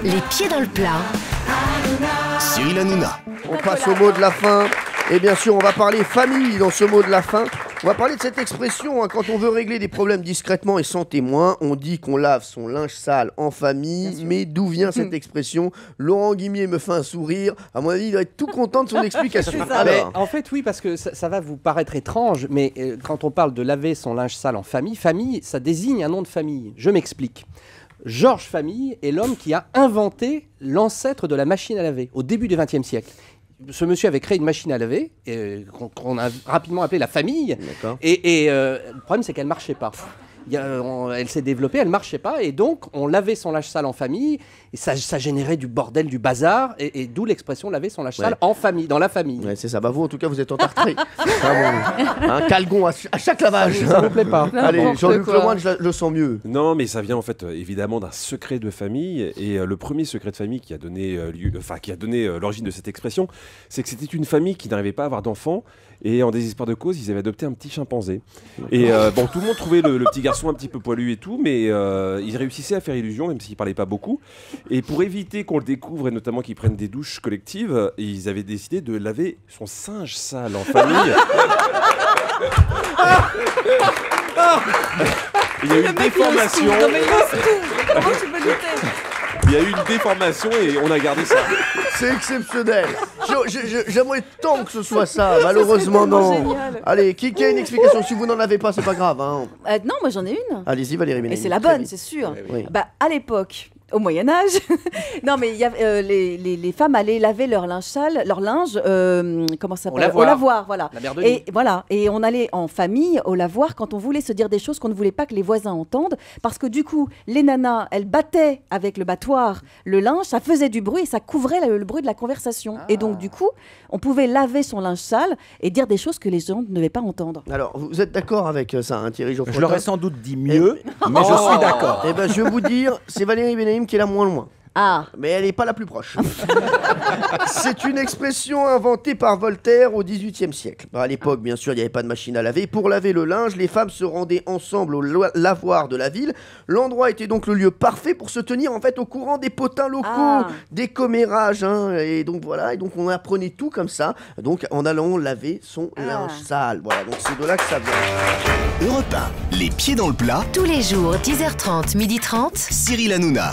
Les pieds dans le plat. Cyril Hanouna. On passe au mot de la fin. Et bien sûr, on va parler famille dans ce mot de la fin. On va parler de cette expression, hein, quand on veut régler des problèmes discrètement et sans témoin, on dit qu'on lave son linge sale en famille. Mais d'où vient cette expression? Laurent Guimier me fait un sourire. À mon avis, il va être tout content de son explication. Mais en fait, oui, parce que ça va vous paraître étrange, mais quand on parle de laver son linge sale en famille, famille, ça désigne un nom de famille. Je m'explique. Georges Famille est l'homme qui a inventé l'ancêtre de la machine à laver au début du XXe siècle. Ce monsieur avait créé une machine à laver qu'on a rapidement appelée la famille. Et le problème, c'est qu'elle ne marchait pas. Elle s'est développée, elle ne marchait pas. Et donc, on lavait son linge sale en famille. Et ça générait du bordel, du bazar. Et d'où l'expression laver son linge sale en famille, dans la famille. Ouais, c'est ça. Bah vous, en tout cas, vous êtes entartré. Un calgon à chaque lavage. Ça ne vous plaît pas. Allez, Jean-Luc Lemoyne, je le sens mieux. Non, mais ça vient en fait évidemment d'un secret de famille. Et le premier secret de famille qui a donné l'origine de cette expression, c'est que c'était une famille qui n'arrivait pas à avoir d'enfants. Et en désespoir de cause, ils avaient adopté un petit chimpanzé. Et bon, tout le monde trouvait le petit garçon un petit peu poilu et tout, mais ils réussissaient à faire illusion, même s'ils parlaient pas beaucoup. Et pour éviter qu'on le découvre, et notamment qu'ils prennent des douches collectives, ils avaient décidé de laver son singe sale en famille. Il y a eu une déformation. Comment tu peux lutter? Il y a eu une déformation et on a gardé ça. C'est exceptionnel. J'aimerais tant que ce soit ça. Malheureusement, non. Génial. Allez, qui a une explication? Si vous n'en avez pas, c'est pas grave. Hein. Non, moi j'en ai une. Allez-y, Valérie Et Ménez. c'est la bonne, c'est sûr. Oui. Bah, à l'époque, au Moyen-Âge, non, mais il y avait, les femmes allaient laver leur linge sale, leur linge, comment ça s'appelle? Au lavoir, voilà. La mère de nuit. Et voilà, et on allait en famille au lavoir quand on voulait se dire des choses qu'on ne voulait pas que les voisins entendent, parce que du coup, les nanas, elles battaient avec le battoir le linge, ça faisait du bruit et ça couvrait le bruit de la conversation. Et donc, du coup, on pouvait laver son linge sale et dire des choses que les gens ne devaient pas entendre. Alors, vous êtes d'accord avec ça, hein, Thierry Geoffroy? Je l'aurais sans doute dit mieux, mais je suis d'accord. Eh ben, je vais vous dire, c'est Valérie Ménez qui est la moins loin. Ah, Mais elle n'est pas la plus proche. C'est une expression inventée par Voltaire au XVIIIe siècle. À l'époque, bien sûr, il n'y avait pas de machine à laver. Pour laver le linge, les femmes se rendaient ensemble au lavoir de la ville. L'endroit était donc le lieu parfait pour se tenir en fait au courant des potins locaux, des commérages. Hein, et donc voilà, et donc on apprenait tout comme ça. Donc en allant laver son linge sale. Voilà, donc c'est de là que ça vient. Europe 1, les pieds dans le plat. Tous les jours, 10h30, 12h30. Cyril Hanouna.